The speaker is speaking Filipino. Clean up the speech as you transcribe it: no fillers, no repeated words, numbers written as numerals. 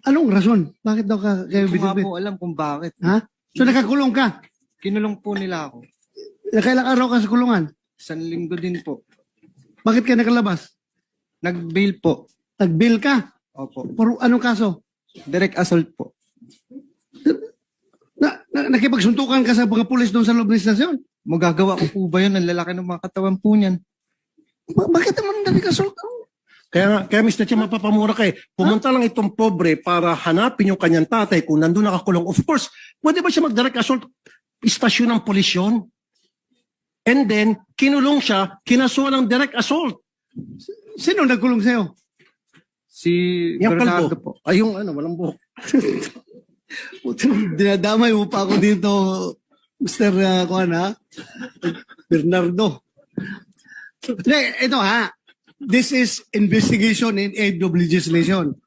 Anong rason? Bakit daw kayo Hindi ko nga binibit? po alam kung bakit. Ha? So nakakulong ka? Kinulong po nila ako. Nakailang araw ka sa kulungan? 1 linggo din po. Bakit ka nakalabas? Nag-bail po. Nag-bail ka? Opo. Pero anong kaso? Direct assault po. Nakipagsuntukan ka sa mga pulis doon sa loob ng istasyon? Magagawa ko po ba yun? Ang lalaki ng mga katawan po niyan. Bakit naman nagkasult? Kaya Mr. Chair, mapapamura kay pumunta lang itong pobre para hanapin yung kanyang tatay kung nandun nakakulong. Of course, pwede ba siya mag-direct assault? Istasyon ng pulis yun. And then, kinulong siya, kinasuhan ng direct assault. Sino nagkulong sa'yo? Si Yung Bernardo kalbo. po. Ay, yung walang buhok. Dinadamay mo pa ako dito, Mr. Kuan, ha? Bernardo. Ito ha, this is investigation in aid of legislation.